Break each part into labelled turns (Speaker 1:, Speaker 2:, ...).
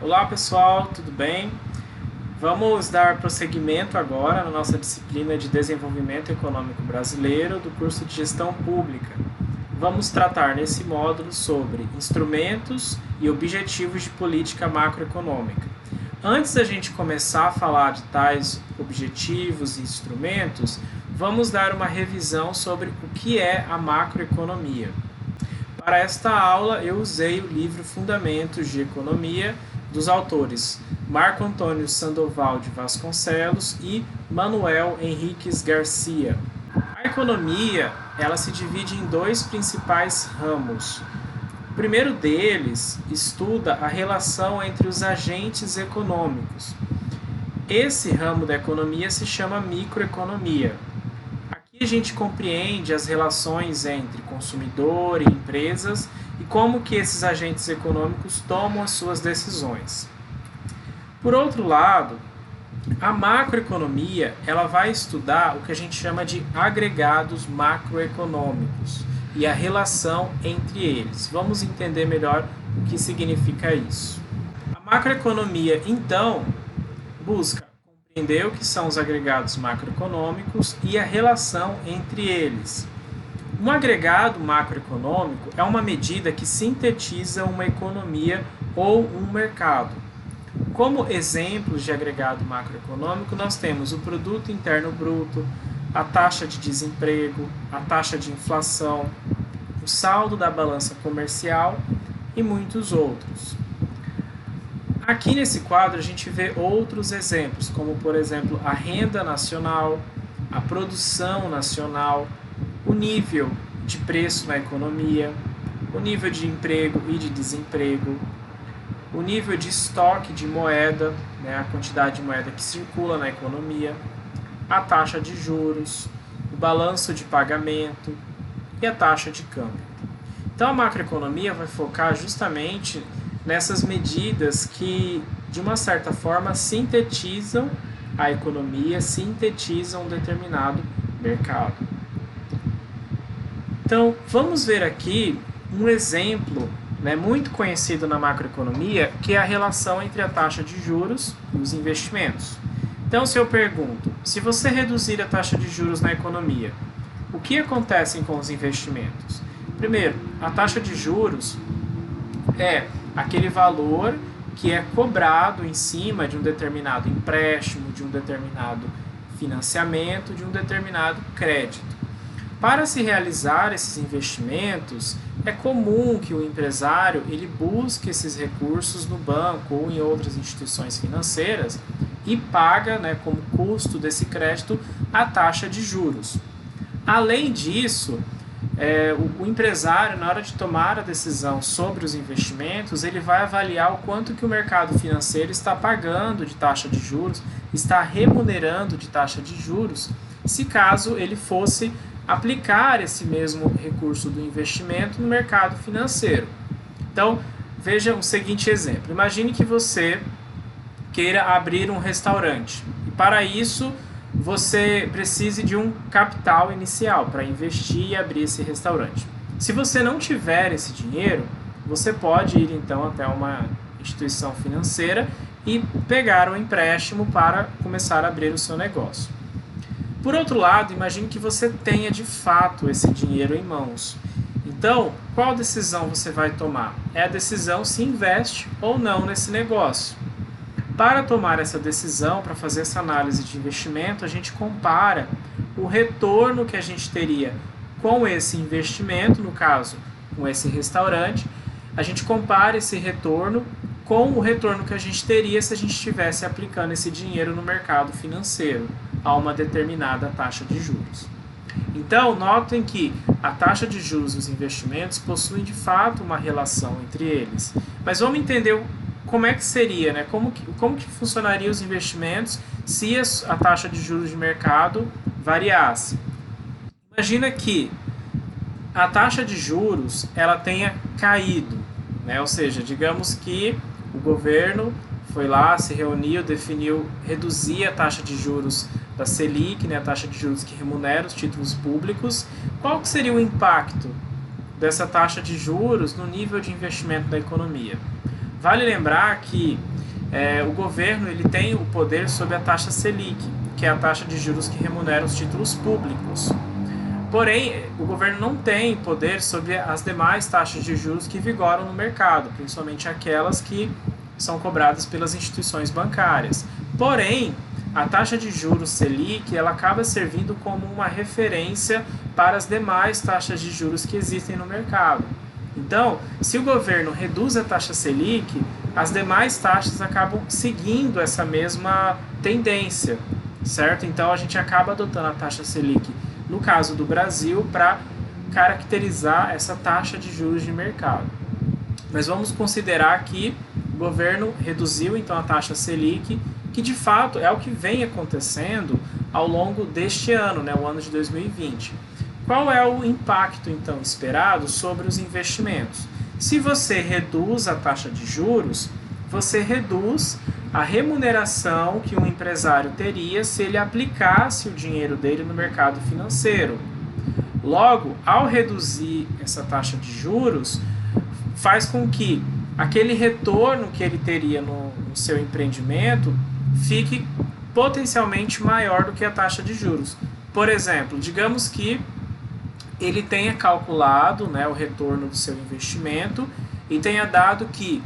Speaker 1: Olá pessoal, tudo bem? Vamos dar prosseguimento agora na nossa disciplina de Desenvolvimento Econômico Brasileiro do curso de Gestão Pública. Vamos tratar nesse módulo sobre instrumentos e objetivos de política macroeconômica. Antes da gente começar a falar de tais objetivos e instrumentos, vamos dar uma revisão sobre o que é a macroeconomia. Para esta aula, eu usei o livro Fundamentos de Economia, dos autores Marco Antônio Sandoval de Vasconcelos e Manuel Henriques Garcia. A economia, ela se divide em dois principais ramos. O primeiro deles estuda a relação entre os agentes econômicos. Esse ramo da economia se chama microeconomia. Aqui a gente compreende as relações entre consumidor e empresas e como que esses agentes econômicos tomam as suas decisões. Por outro lado, a macroeconomia ela vai estudar o que a gente chama de agregados macroeconômicos e a relação entre eles. Vamos entender melhor o que significa isso. A macroeconomia, então, busca compreender o que são os agregados macroeconômicos e a relação entre eles. Um agregado macroeconômico é uma medida que sintetiza uma economia ou um mercado. Como exemplos de agregado macroeconômico, nós temos o produto interno bruto, a taxa de desemprego, a taxa de inflação, o saldo da balança comercial e muitos outros. Aqui nesse quadro a gente vê outros exemplos, como por exemplo a renda nacional, a produção nacional, o nível de preço na economia, o nível de emprego e de desemprego, o nível de estoque de moeda, a quantidade de moeda que circula na economia, a taxa de juros, o balanço de pagamento e a taxa de câmbio. Então a macroeconomia vai focar justamente nessas medidas que, de uma certa forma, sintetizam a economia, sintetizam um determinado mercado. Então, vamos ver aqui um exemplo muito conhecido na macroeconomia, que é a relação entre a taxa de juros e os investimentos. Então, se eu pergunto, se você reduzir a taxa de juros na economia, o que acontece com os investimentos? Primeiro, a taxa de juros é aquele valor que é cobrado em cima de um determinado empréstimo, de um determinado financiamento, de um determinado crédito. Para se realizar esses investimentos, é comum que o empresário ele busque esses recursos no banco ou em outras instituições financeiras e paga, como custo desse crédito, a taxa de juros. Além disso, o empresário, na hora de tomar a decisão sobre os investimentos, ele vai avaliar o quanto que o mercado financeiro está pagando de taxa de juros, está remunerando de taxa de juros, se caso ele fosse aplicar esse mesmo recurso do investimento no mercado financeiro. Então, veja o seguinte exemplo. Imagine que você queira abrir um restaurante. E para isso, você precise de um capital inicial para investir e abrir esse restaurante. Se você não tiver esse dinheiro, você pode ir então até uma instituição financeira e pegar um empréstimo para começar a abrir o seu negócio. Por outro lado, imagine que você tenha de fato esse dinheiro em mãos. Então, qual decisão você vai tomar? É a decisão se investe ou não nesse negócio. Para tomar essa decisão, para fazer essa análise de investimento, a gente compara o retorno que a gente teria com esse investimento, no caso, com esse restaurante, a gente compara esse retorno com o retorno que a gente teria se a gente estivesse aplicando esse dinheiro no mercado financeiro a uma determinada taxa de juros. Então, notem que a taxa de juros e os investimentos possuem de fato uma relação entre eles. Mas vamos entender como é que seria, como que funcionaria os investimentos se a taxa de juros de mercado variasse. Imagina que a taxa de juros ela tenha caído, ou seja, digamos que o governo foi lá, se reuniu, definiu reduzir a taxa de juros da Selic, a taxa de juros que remunera os títulos públicos. Qual que seria o impacto dessa taxa de juros no nível de investimento da economia? Vale lembrar que o governo ele tem o poder sobre a taxa Selic, que é a taxa de juros que remunera os títulos públicos. Porém, o governo não tem poder sobre as demais taxas de juros que vigoram no mercado, principalmente aquelas que são cobradas pelas instituições bancárias. Porém, a taxa de juros Selic ela acaba servindo como uma referência para as demais taxas de juros que existem no mercado. Então, se o governo reduz a taxa Selic, as demais taxas acabam seguindo essa mesma tendência, certo? Então, a gente acaba adotando a taxa Selic, no caso do Brasil, para caracterizar essa taxa de juros de mercado. Mas vamos considerar que o governo reduziu então a taxa Selic, que de fato é o que vem acontecendo ao longo deste ano, né, o ano de 2020. Qual é o impacto então esperado sobre os investimentos? Se você reduz a taxa de juros, você reduz a remuneração que um empresário teria se ele aplicasse o dinheiro dele no mercado financeiro. Logo, ao reduzir essa taxa de juros, faz com que aquele retorno que ele teria no seu empreendimento fique potencialmente maior do que a taxa de juros. Por exemplo, digamos que ele tenha calculado, né, o retorno do seu investimento e tenha dado que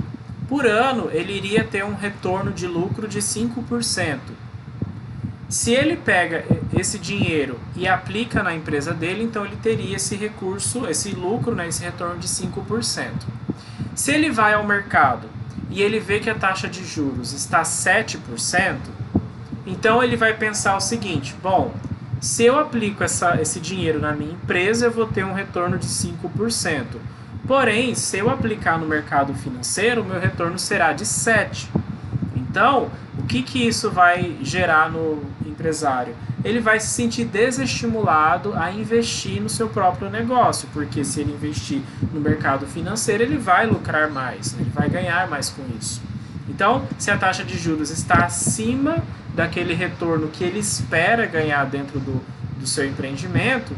Speaker 1: por ano ele iria ter um retorno de lucro de 5%. Se ele pega esse dinheiro e aplica na empresa dele, então ele teria esse recurso, esse lucro, né, esse retorno de 5%. Se ele vai ao mercado e ele vê que a taxa de juros está 7%, então ele vai pensar o seguinte: bom, se eu aplico esse dinheiro na minha empresa, eu vou ter um retorno de 5%. Porém, se eu aplicar no mercado financeiro, o meu retorno será de 7%. Então, o que isso vai gerar no empresário? Ele vai se sentir desestimulado a investir no seu próprio negócio, porque se ele investir no mercado financeiro, ele vai lucrar mais, ele vai ganhar mais com isso. Então, se a taxa de juros está acima daquele retorno que ele espera ganhar dentro do seu empreendimento,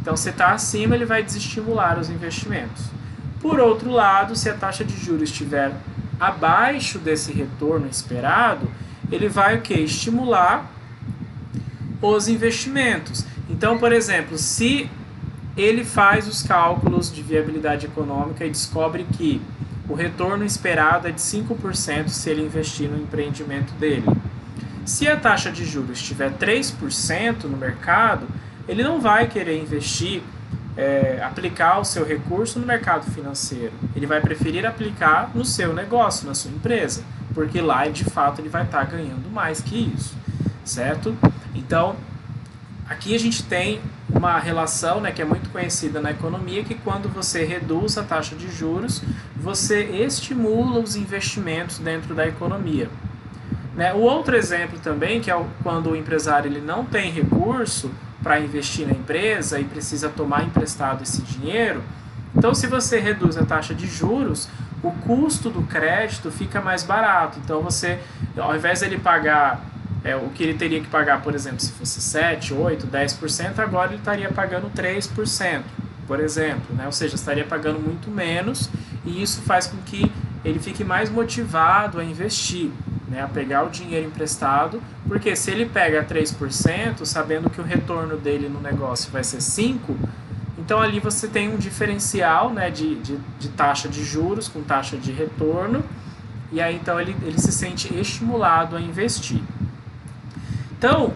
Speaker 1: então se está acima, ele vai desestimular os investimentos. Por outro lado, se a taxa de juros estiver abaixo desse retorno esperado, ele vai o quê? Estimular os investimentos. Então, por exemplo, se ele faz os cálculos de viabilidade econômica e descobre que o retorno esperado é de 5% se ele investir no empreendimento dele. Se a taxa de juros estiver 3% no mercado, ele não vai querer investir, aplicar o seu recurso no mercado financeiro. Ele vai preferir aplicar no seu negócio, na sua empresa, porque lá, de fato, ele vai estar ganhando mais que isso, certo? Então, aqui a gente tem uma relação, né, que é muito conhecida na economia, que quando você reduz a taxa de juros, você estimula os investimentos dentro da economia. Né? O outro exemplo também, que é quando o empresário ele não tem recurso para investir na empresa e precisa tomar emprestado esse dinheiro, então se você reduz a taxa de juros, o custo do crédito fica mais barato. Então você, ao invés de ele pagar o que ele teria que pagar, por exemplo, se fosse 7, 8, 10%, agora ele estaria pagando 3%, por exemplo, né? Ou seja, estaria pagando muito menos, e isso faz com que ele fique mais motivado a investir, né? A pegar o dinheiro emprestado, porque se ele pega 3%, sabendo que o retorno dele no negócio vai ser 5%, então ali você tem um diferencial, né, de taxa de juros com taxa de retorno, e aí então ele se sente estimulado a investir. Então,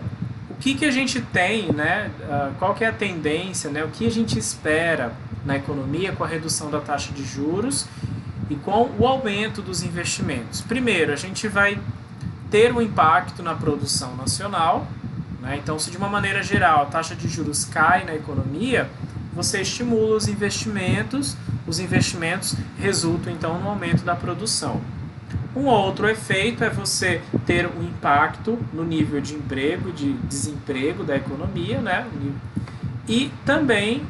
Speaker 1: o que a gente tem, né? Qual que é a tendência, né? O que a gente espera na economia com a redução da taxa de juros e com o aumento dos investimentos? Primeiro, a gente vai ter um impacto na produção nacional, né? Então, se de uma maneira geral a taxa de juros cai na economia, você estimula os investimentos resultam então no aumento da produção. Um outro efeito é você ter um impacto no nível de emprego e de desemprego da economia, né? E também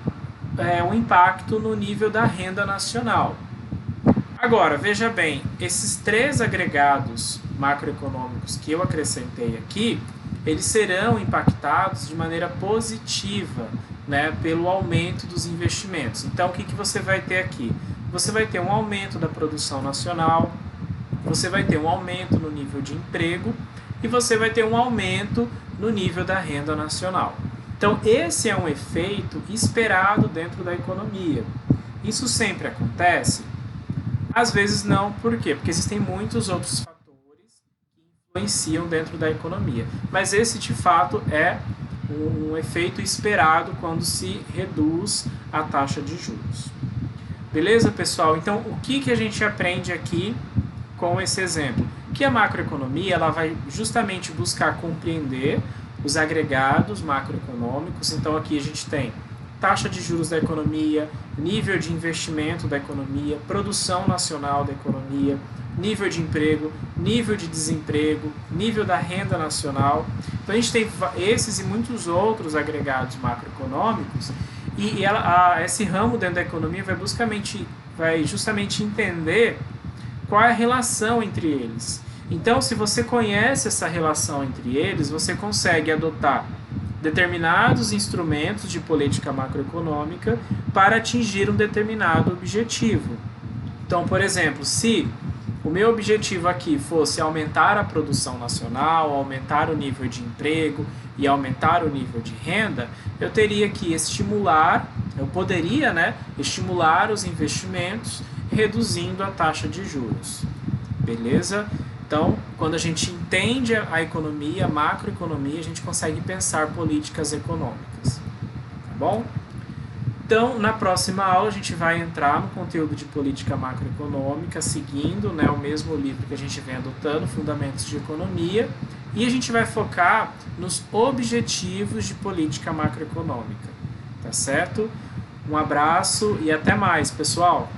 Speaker 1: um impacto no nível da renda nacional. Agora, veja bem, esses três agregados macroeconômicos que eu acrescentei aqui, eles serão impactados de maneira positiva, né, pelo aumento dos investimentos. Então, o que você vai ter aqui? Você vai ter um aumento da produção nacional, você vai ter um aumento no nível de emprego e você vai ter um aumento no nível da renda nacional. Então, esse é um efeito esperado dentro da economia. Isso sempre acontece? Às vezes não, por quê? Porque existem muitos outros fatores que influenciam dentro da economia. Mas esse, de fato, é um efeito esperado quando se reduz a taxa de juros. Beleza, pessoal? Então, o que a gente aprende aqui com esse exemplo? Que a macroeconomia ela vai justamente buscar compreender os agregados macroeconômicos. Então, aqui a gente tem taxa de juros da economia, nível de investimento da economia, produção nacional da economia, nível de emprego, nível de desemprego, nível da renda nacional. Então, a gente tem esses e muitos outros agregados macroeconômicos e esse ramo dentro da economia vai justamente entender qual é a relação entre eles. Então, se você conhece essa relação entre eles, você consegue adotar determinados instrumentos de política macroeconômica para atingir um determinado objetivo. Então, por exemplo, se o meu objetivo aqui fosse aumentar a produção nacional, aumentar o nível de emprego e aumentar o nível de renda, eu teria que poderia estimular os investimentos reduzindo a taxa de juros. Beleza? Então, quando a gente entende a economia, a macroeconomia, a gente consegue pensar políticas econômicas. Tá bom? Então, na próxima aula, a gente vai entrar no conteúdo de política macroeconômica, seguindo o mesmo livro que a gente vem adotando, Fundamentos de Economia, e a gente vai focar nos objetivos de política macroeconômica. Tá certo? Um abraço e até mais, pessoal!